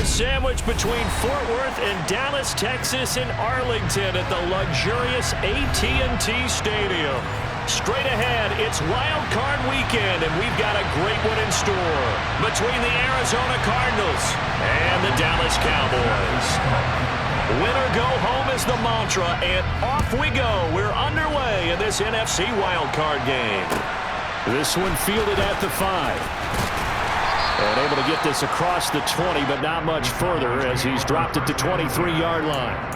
sandwiched between Fort Worth and Dallas, Texas, and Arlington at the luxurious AT&T Stadium. Straight ahead, it's Wild Card Weekend, and we've got a great one in store between the Arizona Cardinals and the Dallas Cowboys. Win or go home is the mantra, and off we go. We're underway in this NFC Wild Card game. This one fielded at the 5. And able to get this across the 20, but not much further as he's dropped it to 23-yard line.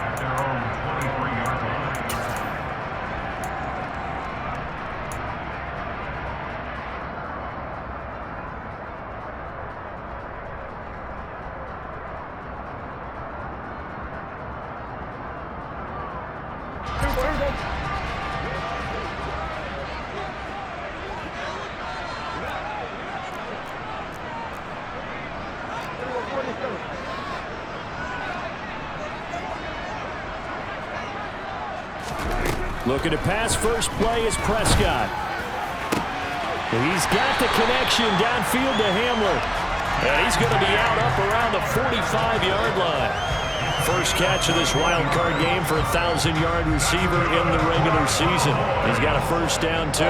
Looking to pass first play is Prescott. He's got the connection downfield to Hamler. And he's going to be out up around the 45-yard line. First catch of this wild card game for a 1,000-yard receiver in the regular season. He's got a first down, too.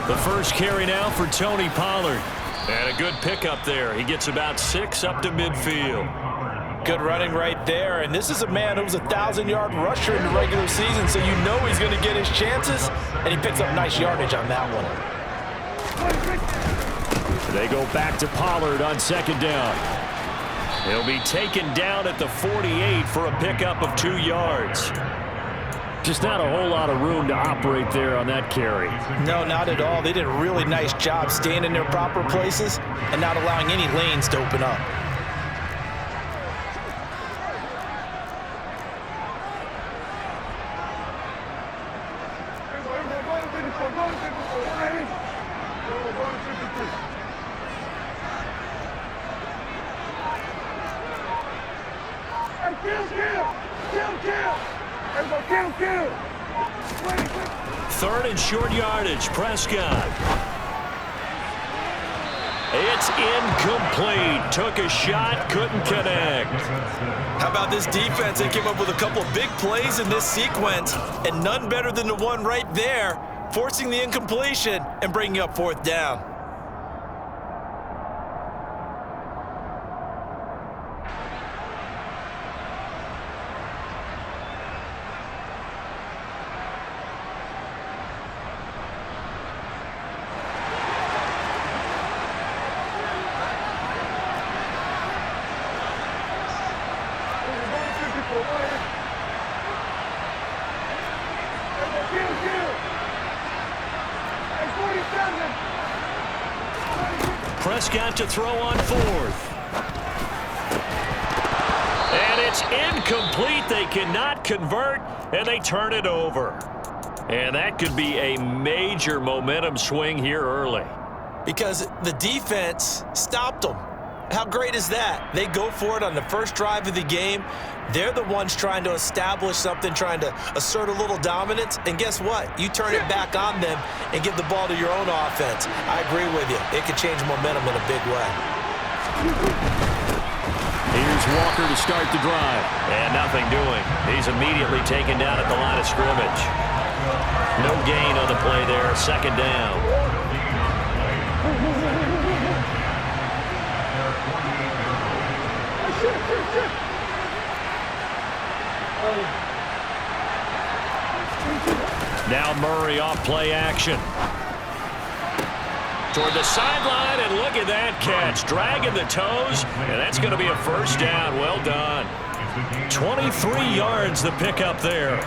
The first carry now for Tony Pollard. And a good pickup there. He gets about 6 up to midfield. Good running right there, and this is a man who was a 1,000-yard rusher in the regular season, so you know he's going to get his chances, and he picks up nice yardage on that one. They go back to Pollard on second down. He'll be taken down at the 48 for a pickup of 2 yards. Just not a whole lot of room to operate there on that carry. No, not at all. They did a really nice job staying in their proper places and not allowing any lanes to open up. Third and short yardage, Prescott. It's incomplete. Took a shot, couldn't connect. How about this defense? They came up with a couple of big plays in this sequence, and none better than the one right there, forcing the incompletion and bringing up fourth down. Prescott to throw on fourth. And it's incomplete. They cannot convert, and they turn it over. And that could be a major momentum swing here early. Because the defense stopped them. How great is that? They go for it on the first drive of the game. They're the ones trying to establish something, trying to assert a little dominance. And guess what? You turn it back on them and give the ball to your own offense. I agree with you. It could change momentum in a big way. Here's Walker to start the drive. And nothing doing. He's immediately taken down at the line of scrimmage. No gain on the play there. Second down. Now Murray off play action. Toward the sideline, and look at that catch. Dragging the toes, and that's going to be a first down. Well done. 23 yards the pickup there.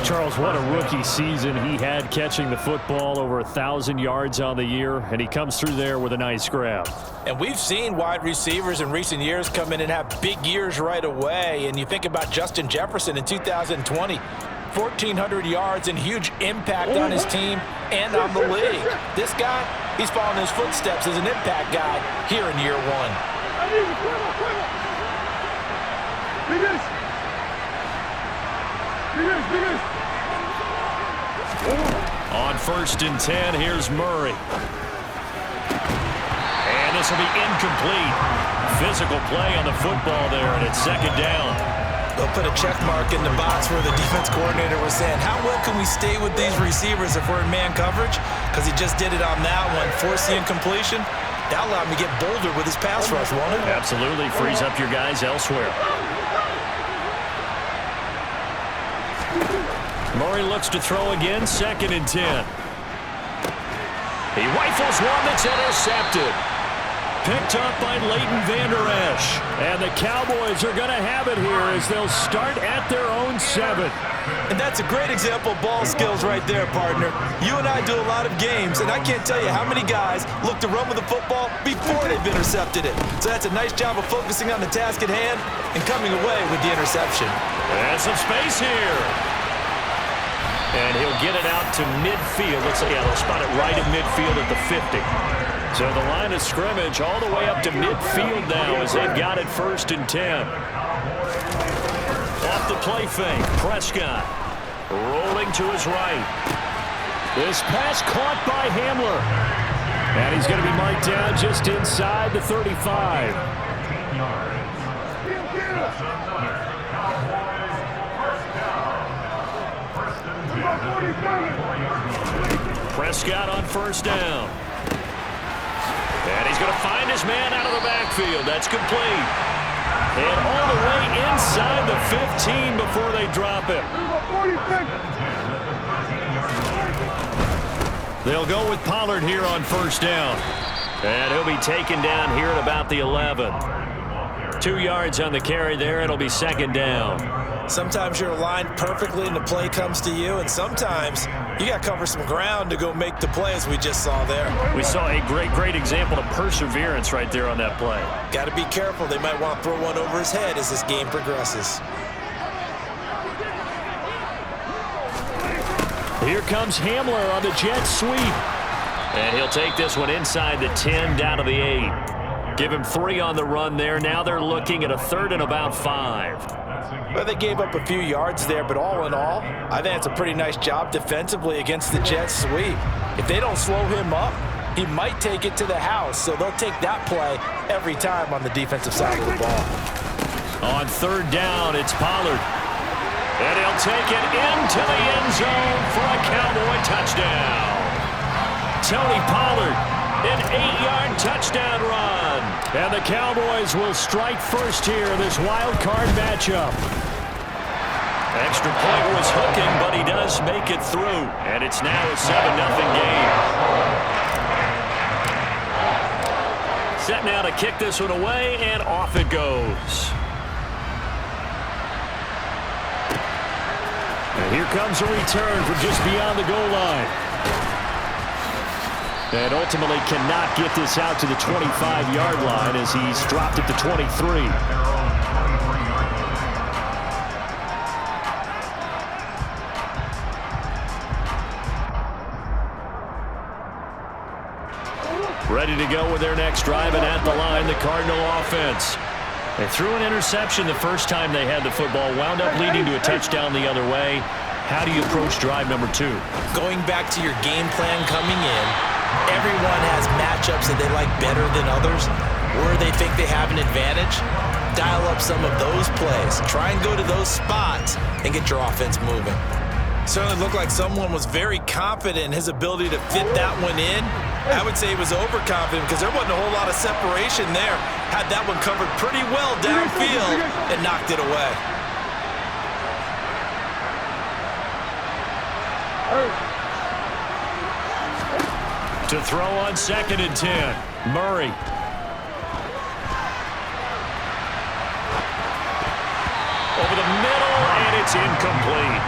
Charles, what a rookie season he had catching the football, over 1,000 yards on the year, and he comes through there with a nice grab. And we've seen wide receivers in recent years come in and have big years right away. And you think about Justin Jefferson in 2020, 1,400 yards and huge impact on his team and on the league. This guy, he's following his footsteps as an impact guy here in year one. On 1st and 10, here's Murray. And this will be incomplete. Physical play on the football there, and it's second down. They'll put a check mark in the box where the defense coordinator was saying, how well can we stay with these receivers if we're in man coverage? Because he just did it on that one, force the incompletion. That allowed him to get bolder with his pass rush, won't it? Absolutely. Frees up your guys elsewhere. Murray looks to throw again, 2nd and 10. He rifles one that's intercepted. Picked up by Leighton Vander Esch. And the Cowboys are going to have it here as they'll start at their own 7. And that's a great example of ball skills right there, partner. You and I do a lot of games, and I can't tell you how many guys look to run with the football before they've intercepted it. So that's a nice job of focusing on the task at hand and coming away with the interception. And some space here. And he'll get it out to midfield. They'll spot it right in midfield at the 50. So the line of scrimmage all the way up to midfield now as they've got it 1st and 10. Off the play fake, Prescott rolling to his right. This pass caught by Hamler. And he's going to be marked down just inside the 35. Prescott on 1st down. And he's going to find his man out of the backfield. That's complete. And all the way inside the 15 before they drop him. They'll go with Pollard here on 1st down. And he'll be taken down here at about the 11. 2 yards on the carry there. It'll be 2nd down. Sometimes you're aligned perfectly and the play comes to you, and sometimes you got to cover some ground to go make the play, as we just saw there. We saw a great example of perseverance right there on that play. Got to be careful. They might want to throw one over his head as this game progresses. Here comes Hamler on the jet sweep. And he'll take this one inside the 10 down to the 8. Give him 3 on the run there. Now they're looking at a 3rd and about 5. Well, they gave up a few yards there, but all in all, I think it's a pretty nice job defensively against the jet sweep. If they don't slow him up, he might take it to the house, so they'll take that play every time on the defensive side of the ball. On 3rd down, it's Pollard. And he'll take it into the end zone for a Cowboy touchdown. Tony Pollard, an 8-yard touchdown run. And the Cowboys will strike first here in this wild card matchup. Extra point was hooking, but he does make it through. And it's now a 7-0 game. Set now to kick this one away, and off it goes. And here comes a return from just beyond the goal line. And ultimately cannot get this out to the 25-yard line as he's dropped at the 23. Ready to go with their next drive, and at the line, the Cardinal offense. They threw an interception the first time they had the football, wound up leading to a touchdown the other way. How do you approach drive number 2? Going back to your game plan coming in, everyone has matchups that they like better than others, where they think they have an advantage. Dial up some of those plays. Try and go to those spots and get your offense moving. Certainly looked like someone was very confident in his ability to fit that one in. I would say he was overconfident because there wasn't a whole lot of separation there. Had that one covered pretty well downfield and knocked it away. To throw on 2nd and 10, Murray. Over the middle, and it's incomplete.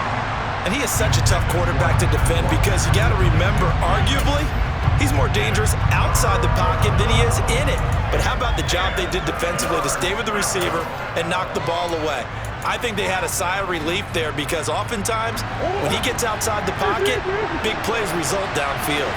And he is such a tough quarterback to defend because you got to remember, arguably, he's more dangerous outside the pocket than he is in it. But how about the job they did defensively to stay with the receiver and knock the ball away? I think they had a sigh of relief there because oftentimes when he gets outside the pocket, big plays result downfield.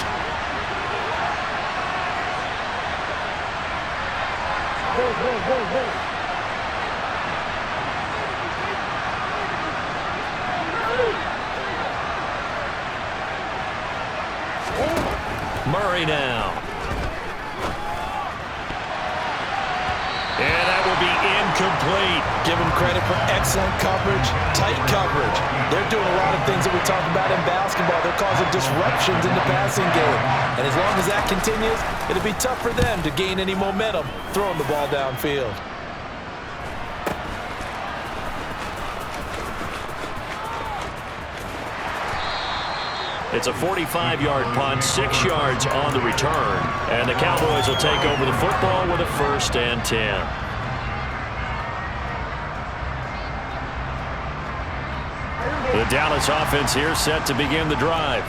Murray now. incomplete. Give them credit for excellent coverage, tight coverage. They're doing a lot of things that we talk about in basketball. They're causing disruptions in the passing game. And as long as that continues, it'll be tough for them to gain any momentum throwing the ball downfield. It's a 45-yard punt, 6 yards on the return. And the Cowboys will take over the football with a 1st and 10. The Dallas offense here set to begin the drive.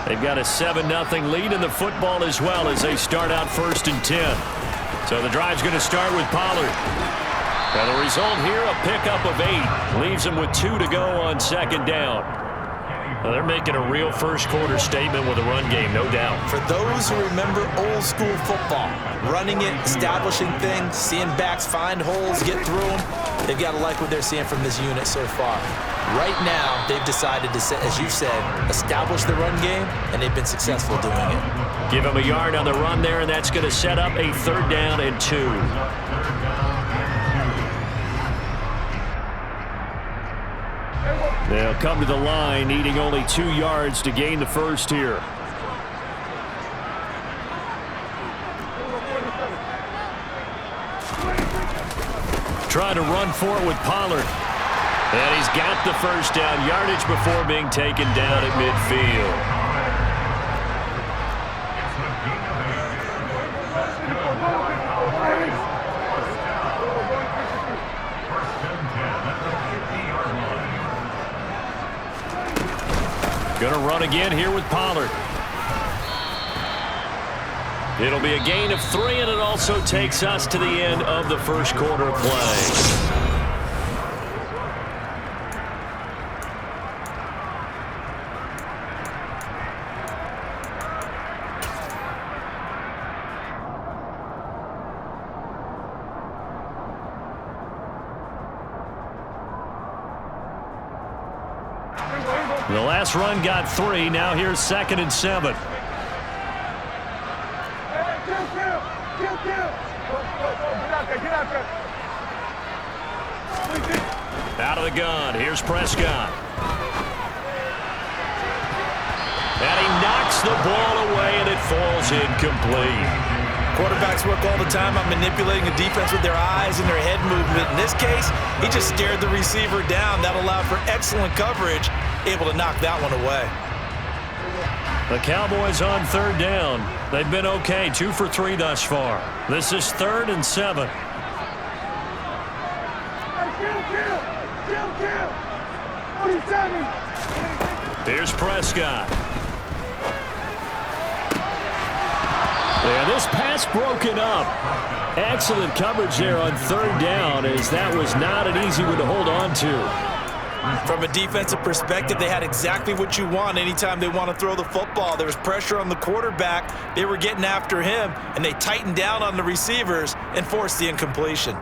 They've got a 7-0 lead in the football as well as they start out 1st and 10. So the drive's going to start with Pollard. And the result here, a pickup of 8. Leaves them with 2 to go on 2nd down. Well, they're making a real first-quarter statement with a run game, no doubt. For those who remember old-school football, running it, establishing things, seeing backs find holes, get through them, they've got to like what they're seeing from this unit so far. Right now, they've decided to, as you said, establish the run game, and they've been successful doing it. Give them a yard on the run there, and that's going to set up a 3rd down and 2. They'll come to the line, needing only 2 yards to gain the first here. Trying to run for it with Pollard. And he's got the 1st down, yardage before being taken down at midfield. Going to run again here with Pollard. It'll be a gain of 3, and it also takes us to the end of the first quarter play. The last run got 3. Now here's 2nd and 7. Out of the gun. Here's Prescott. And he knocks the ball away, and it falls incomplete. Quarterbacks work all the time on manipulating the defense with their eyes and their head movement. In this case, he just stared the receiver down. That allowed for excellent coverage, able to knock that one away. The Cowboys on 3rd down. They've been okay, 2 for 3 thus far. This is 3rd and 7. Here's Prescott. And this pass broken up. Excellent coverage there on 3rd down, as that was not an easy one to hold on to. From a defensive perspective, they had exactly what you want anytime they want to throw the football. There was pressure on the quarterback. They were getting after him, and they tightened down on the receivers and forced the incompletion.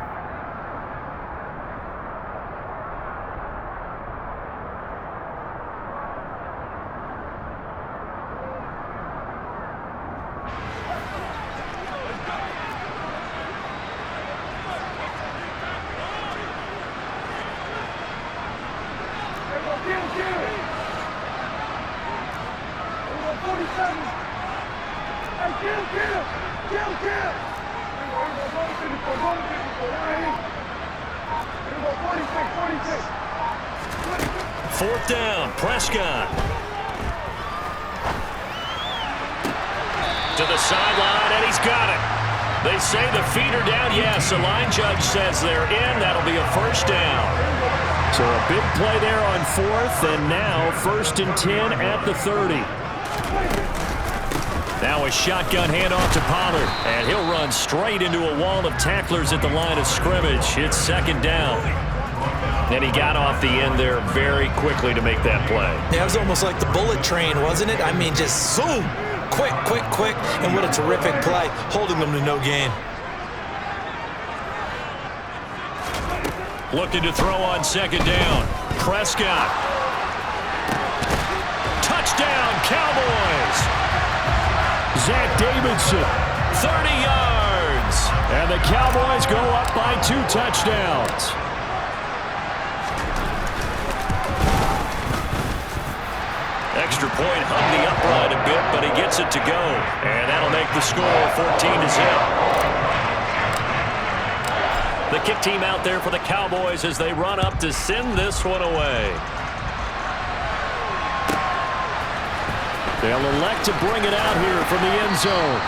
Fourth down, Prescott. To the sideline, and he's got it. They say the feet are down. Yes, the line judge says they're in. That'll be a 1st down. So a big play there on 4th, and now 1st and 10 at the 30. Now a shotgun handoff to Pollard, and he'll run straight into a wall of tacklers at the line of scrimmage. It's 2nd down. And he got off the end there very quickly to make that play. Yeah, it was almost like the bullet train, wasn't it? I mean, just zoom. Quick, quick, quick. And what a terrific play, holding them to no gain. Looking to throw on 2nd down. Prescott. Touchdown, Cowboys. Zach Davidson, 30 yards. And the the Cowboys go up by 2 touchdowns. Extra point hung the upright a bit, but he gets it to go. And that'll make the score 14-0. The kick team out there for the Cowboys as they run up to send this one away. They'll elect to bring it out here from the end zone.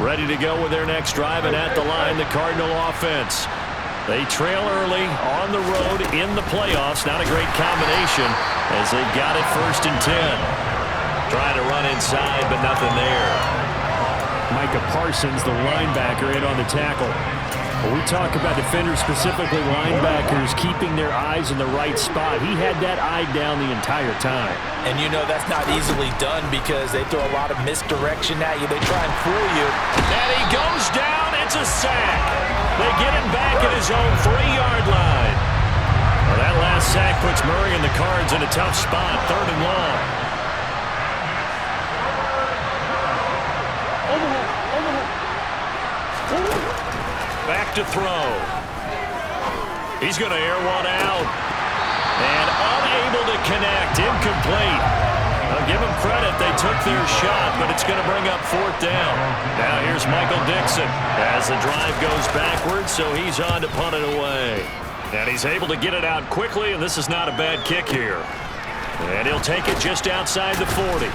Ready to go with their next drive, and at the line, the Cardinal offense. They trail early on the road in the playoffs. Not a great combination as they got it 1st and 10. Trying to run inside, but nothing there. Micah Parsons, the linebacker, in on the tackle. When we talk about defenders, specifically linebackers, keeping their eyes in the right spot, he had that eye down the entire time. And you know that's not easily done because they throw a lot of misdirection at you. They try and fool you. And he goes down. It's a sack. They get him back at his own 3-yard line. Well, that last sack puts Murray and the Cards in a tough spot, 3rd and long. Back to throw. He's going to air one out. And unable to connect. Incomplete. I'll give them credit. They took their shot, but it's going to bring up 4th down. Now here's Michael Dixon as the drive goes backwards, so he's on to punt it away. And he's able to get it out quickly, and this is not a bad kick here. And he'll take it just outside the 40.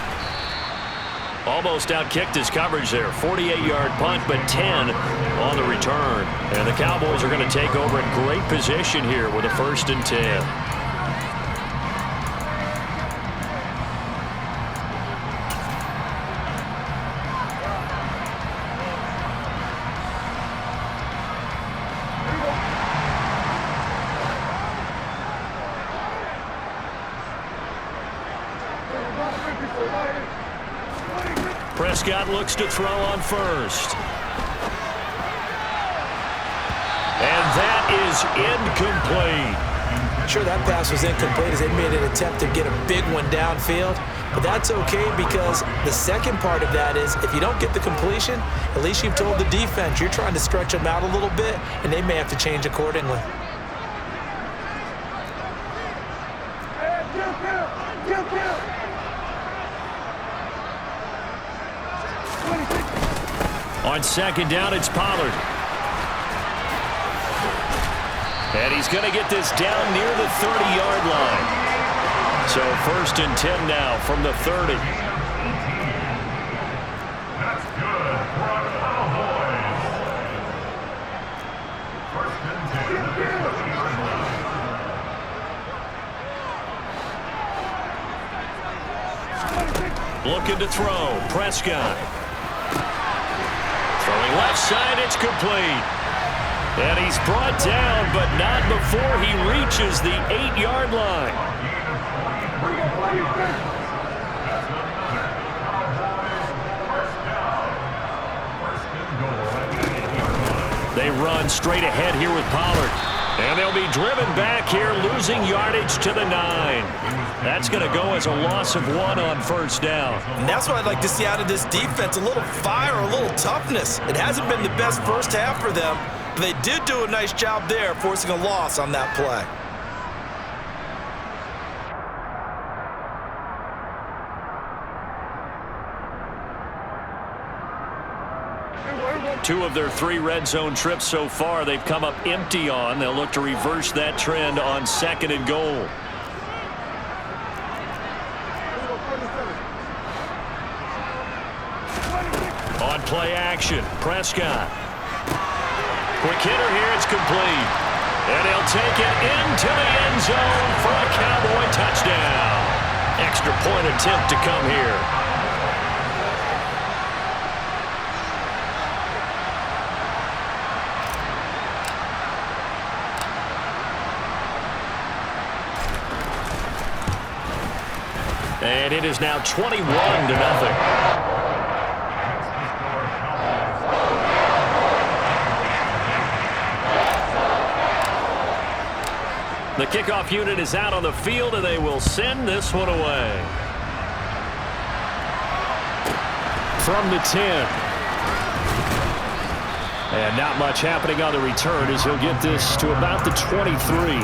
Almost outkicked his coverage there. 48-yard punt, but 10 on the return. And the Cowboys are going to take over in great position here with a 1st and 10. Prescott looks to throw on 1st. And that is incomplete. Sure, that pass was incomplete as they made an attempt to get a big one downfield. But that's okay because the second part of that is if you don't get the completion, at least you've told the defense you're trying to stretch them out a little bit, and they may have to change accordingly. On 2nd down, it's Pollard. And he's going to get this down near the 30-yard line. So 1st and 10 now from the 30. That's good for our Cowboys. 1st and 10. Looking to throw. Prescott. Throwing left side, it's complete. And he's brought down, but not before he reaches the 8-yard line. They run straight ahead here with Pollard. And they'll be driven back here, losing yardage to the 9. That's going to go as a loss of 1 on 1st down. And that's what I'd like to see out of this defense, a little fire, a little toughness. It hasn't been the best first half for them, but they did do a nice job there, forcing a loss on that play. Two of their 3 red zone trips so far they've come up empty on. They'll look to reverse that trend on 2nd and goal. On play action, Prescott. Quick hitter here, it's complete. And he'll take it into the end zone for a Cowboy touchdown. Extra point attempt to come here. And And it is now 21-0. The kickoff unit is out on the field, and they will send this one away. From the 10. And not much happening on the return as he'll get this to about the 23.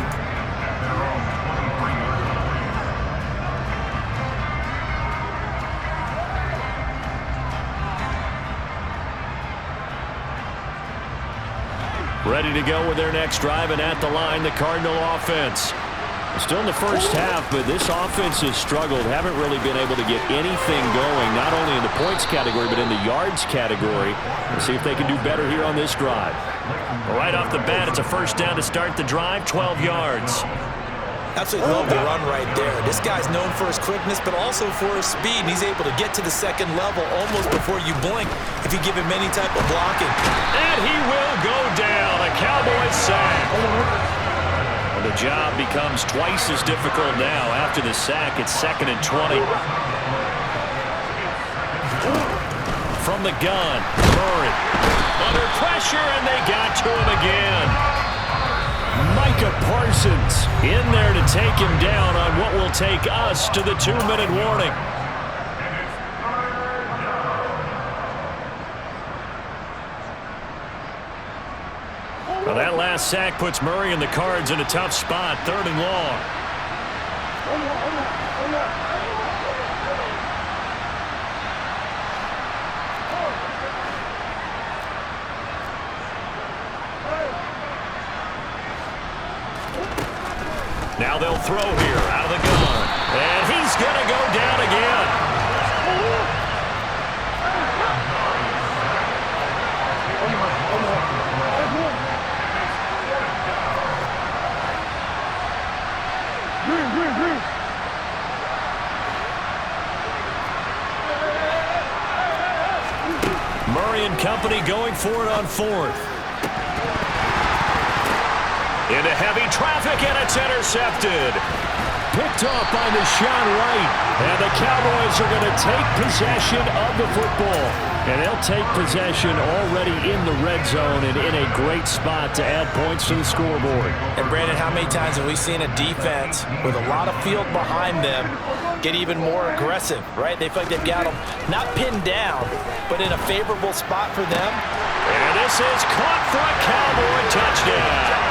Ready to go with their next drive, and at the line, the Cardinal offense. Still in the first half, but this offense has struggled. Haven't really been able to get anything going, not only in the points category, but in the yards category. We'll see if they can do better here on this drive. Right off the bat, it's a first down to start the drive, 12 yards. Absolutely love the run right there. This guy's known for his quickness, but also for his speed. He's able to get to the second level almost before you blink if you give him any type of blocking. And he will go down. A Cowboys sack. The job becomes twice as difficult now. After the sack, it's 2nd and 20. From the gun, Murray. Under pressure, and they got to him again. Micah Parsons in there to take him down on what will take us to the 2-minute warning. Well, that last sack puts Murray and the Cards in a tough spot, 3rd and long. Now they'll throw here out of the gun. And he's going to go down again. Murray and company going for it on 4th. Into heavy traffic, and it's intercepted. Picked off by Deshaun Wright. And the Cowboys are going to take possession of the football. And they'll take possession already in the red zone and in a great spot to add points to the scoreboard. And Brandon, how many times have we seen a defense with a lot of field behind them get even more aggressive, right? They feel like they've got them not pinned down, but in a favorable spot for them. And this is caught for a Cowboy touchdown.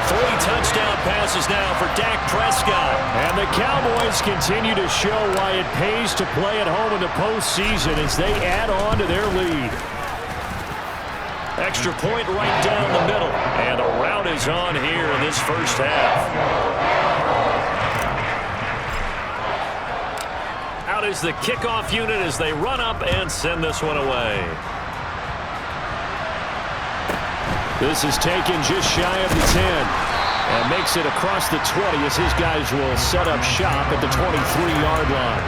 3 touchdown passes now for Dak Prescott. And the Cowboys continue to show why it pays to play at home in the postseason as they add on to their lead. Extra point right down the middle. And the rout is on here in this first half. Out is the kickoff unit as they run up and send this one away. This is taken just shy of the 10 and makes it across the 20 as his guys will set up shop at the 23-yard line.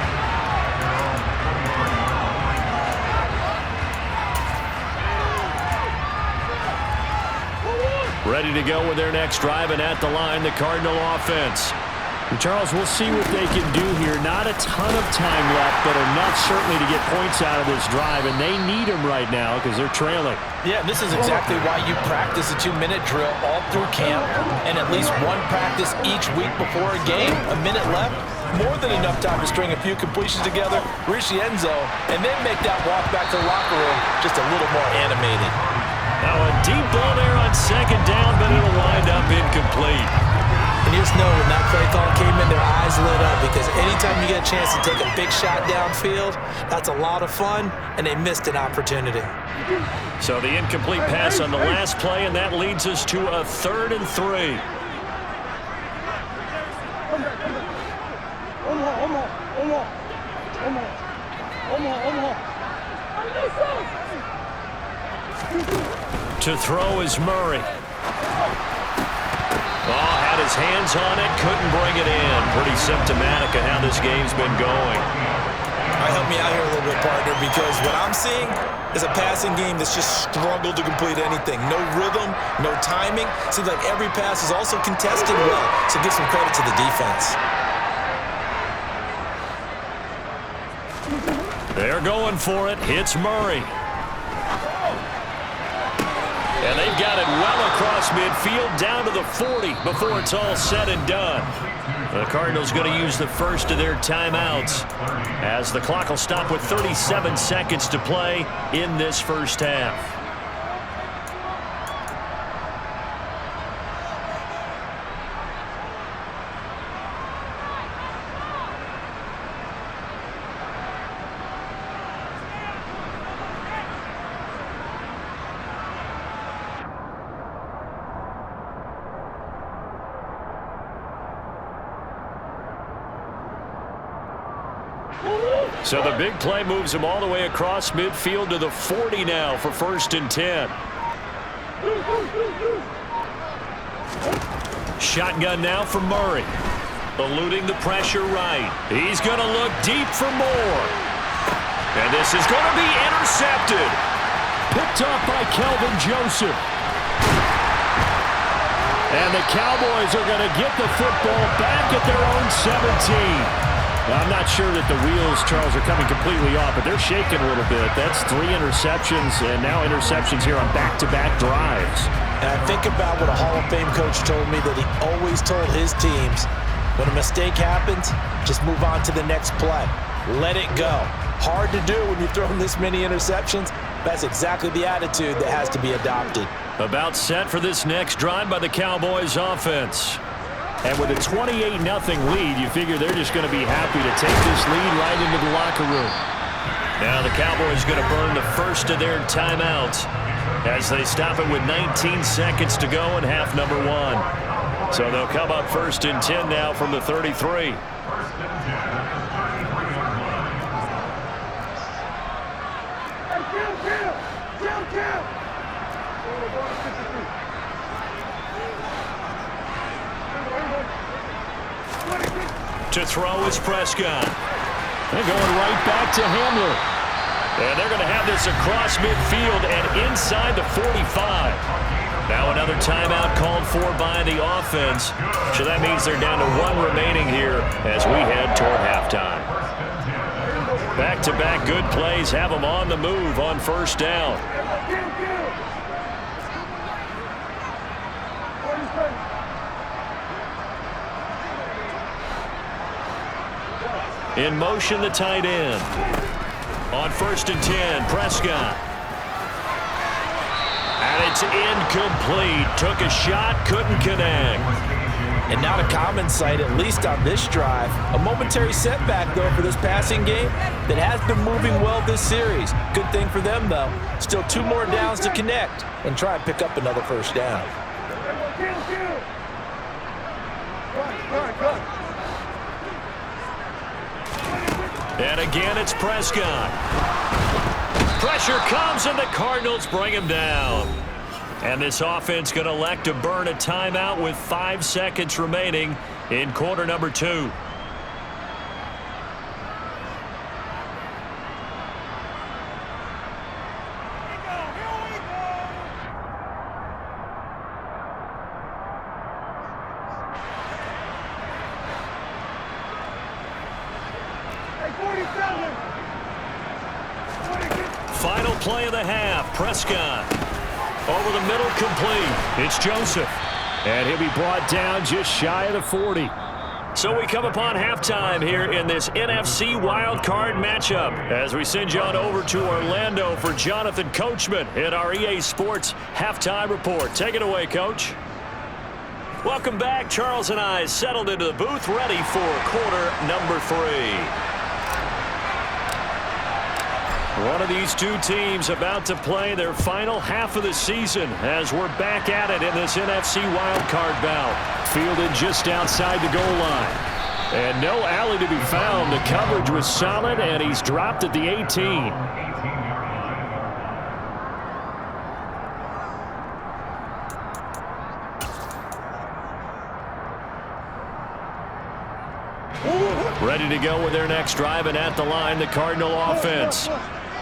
Ready to go with their next drive, and at the line, the Cardinal offense. Charles, we'll see what they can do here. Not a ton of time left, but enough certainly to get points out of this drive, and they need them right now because they're trailing. Yeah, this is exactly why you practice a 2-minute drill all through camp and at least one practice each week before a game. A minute left, more than enough time to string a few completions together, reach the end zone, and then make that walk back to the locker room just a little more animated. Now a deep ball there on 2nd down, but it'll wind up incomplete. And you just know when that play call came in, their eyes lit up because anytime you get a chance to take a big shot downfield, that's a lot of fun, and they missed an opportunity. So the incomplete pass on the last play, and that leads us to a 3rd and 3. To throw is Murray. Oh, had his hands on it, couldn't bring it in. Pretty symptomatic of how this game's been going. All right, help me out here a little bit, partner, because what I'm seeing is a passing game that's just struggled to complete anything. No rhythm, no timing. Seems like every pass is also contested well, so give some credit to the defense. They're going for it. It's Murray. And they've got it well across midfield down to the 40 before it's all said and done. The Cardinals going to use the first of their timeouts as the clock will stop with 37 seconds to play in this first half. So the big play moves him all the way across midfield to the 40 now for 1st and 10. Shotgun now for Murray. Eluding the pressure right. He's going to look deep for more. And this is going to be intercepted. Picked off by Kelvin Joseph. And the Cowboys are going to get the football back at their own 17. I'm not sure that the wheels, Charles, are coming completely off, but they're shaking a little bit. That's 3 interceptions, and now interceptions here on back-to-back drives. And I think about what a Hall of Fame coach told me, that he always told his teams, when a mistake happens, just move on to the next play. Let it go. Hard to do when you're throwing this many interceptions. That's exactly the attitude that has to be adopted. About set for this next drive by the Cowboys offense. And with a 28-0 lead, you figure they're just going to be happy to take this lead right into the locker room. Now the Cowboys going to burn the first of their timeouts as they stop it with 19 seconds to go in half number 1. So they'll come up 1st and 10 now from the 33. To throw is Prescott. They're going right back to Hamler. And they're going to have this across midfield and inside the 45. Now another timeout called for by the offense. So that means they're down to 1 remaining here as we head toward halftime. Back-to-back good plays have them on the move on 1st down. In motion, the tight end. On 1st and 10, Prescott. And it's incomplete. Took a shot, couldn't connect. And not a common sight, at least on this drive. A momentary setback, though, for this passing game that has been moving well this series. Good thing for them, though. Still 2 more downs to connect and try and pick up another 1st down. And again, it's Prescott. Pressure comes, and the Cardinals bring him down. And this offense going to elect to burn a timeout with 5 seconds remaining in quarter number 2. Final play of the half. Prescott over the middle, complete. It's Joseph. And he'll be brought down just shy of the 40. So we come upon halftime here in this NFC wildcard matchup as we send you on over to Orlando for Jonathan Coachman in our EA Sports halftime report. Take it away, Coach. Welcome back. Charles and I settled into the booth, ready for quarter number 3. One of these 2 teams about to play their final half of the season as we're back at it in this NFC wildcard bout. Fielded just outside the goal line. And no alley to be found. The coverage was solid, and he's dropped at the 18. Ready to go with their next drive, and at the line, the Cardinal offense.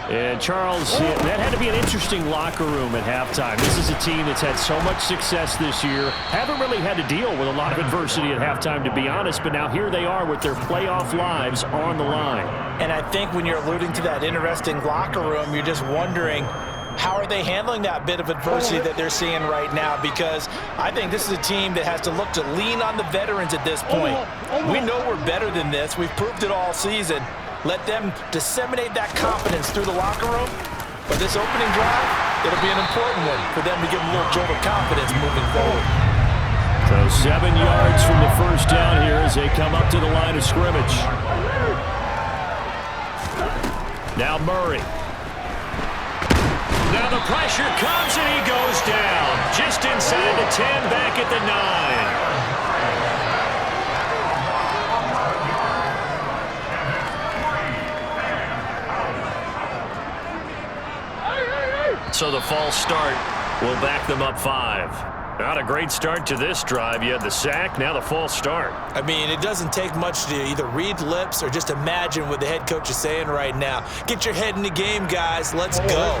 And Charles, that had to be an interesting locker room at halftime. This is a team that's had so much success this year. Haven't really had to deal with a lot of adversity at halftime, to be honest, but now here they are with their playoff lives on the line. And I think when you're alluding to that interesting locker room, you're just wondering, how are they handling that bit of adversity that they're seeing right now? Because I think this is a team that has to look to lean on the veterans at this point. We know we're better than this. We've proved it all season. Let them disseminate that confidence through the locker room. But this opening drive, it'll be an important one for them to give them a little jolt of confidence moving forward. So 7 yards from the first down here as they come up to the line of scrimmage. Now Murray. Now the pressure comes and he goes down. Just inside the 10, back at the 9. So the false start will back them up 5. Not a great start to this drive. You had the sack, now the false start. I mean, it doesn't take much to either read lips or just imagine what the head coach is saying right now. Get your head in the game, guys. Let's go.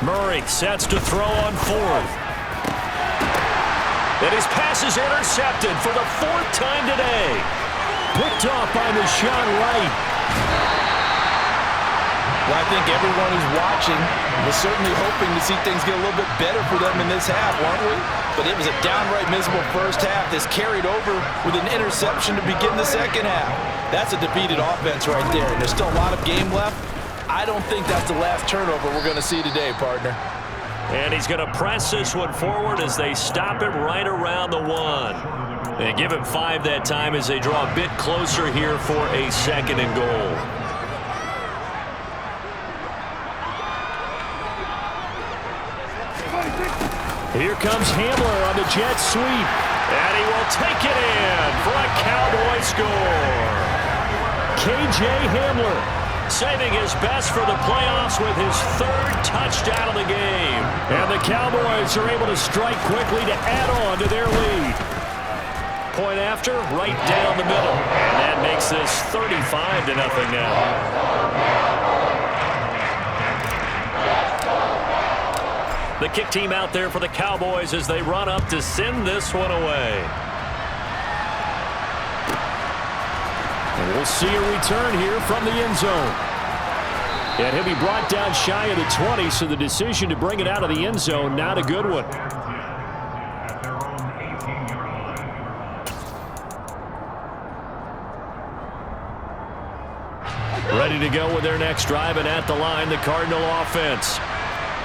Murray sets to throw on 4th. And his pass is intercepted for the 4th time today. Picked off by Deshaun Wright. Well, I think everyone who's watching was certainly hoping to see things get a little bit better for them in this half, weren't we? But it was a downright miserable first half that's carried over with an interception to begin the second half. That's a defeated offense right there, and there's still a lot of game left. I don't think that's the last turnover we're going to see today, partner. And he's going to press this one forward as they stop it right around the 1. And give him 5 that time as they draw a bit closer here for a 2nd and goal. Here comes Hamler on the jet sweep. And he will take it in for a Cowboy score. K.J. Hamler saving his best for the playoffs with his 3rd touchdown of the game. And the Cowboys are able to strike quickly to add on to their lead. Point after, right down the middle. And that makes this 35-0 now. The kick team out there for the Cowboys as they run up to send this one away. And we'll see a return here from the end zone. And he'll be brought down shy of the 20, so the decision to bring it out of the end zone, not a good one. Ready to go with their next drive, and at the line, the Cardinal offense.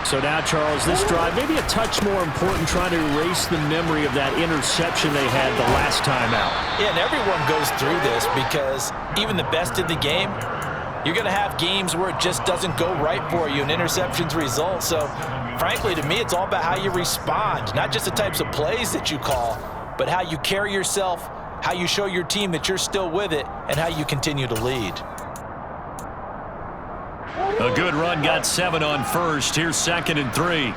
So now, Charles, this drive maybe a touch more important, trying to erase the memory of that interception they had the last time out. Yeah, and everyone goes through this because even the best in the game, you're going to have games where it just doesn't go right for you and interceptions result. So, frankly, to me, it's all about how you respond, not just the types of plays that you call, but how you carry yourself, how you show your team that you're still with it, and how you continue to lead. A good run, got 7 on first. Here's 2nd and 3.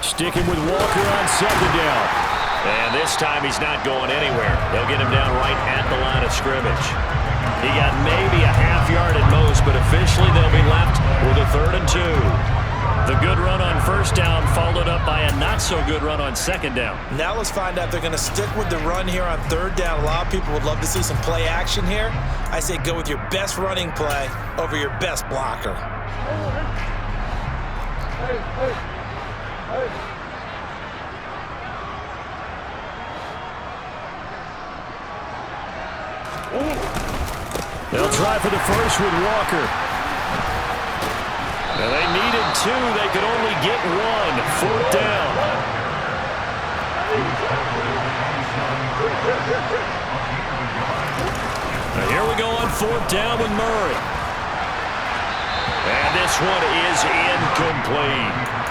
Sticking with Walker on 2nd down. And this time he's not going anywhere. They'll get him down right at the line of scrimmage. He got maybe a half yard at most, but officially they'll be left with a 3rd and 2. The good run on first down followed up by a not-so-good run on 2nd down. Now let's find out if they're going to stick with the run here on 3rd down. A lot of people would love to see some play action here. I say go with your best running play over your best blocker. They'll try for the first with Walker. Now they needed 2. They could only get 1. 4th down. Now here we go on 4th down with Murray. And this one is incomplete.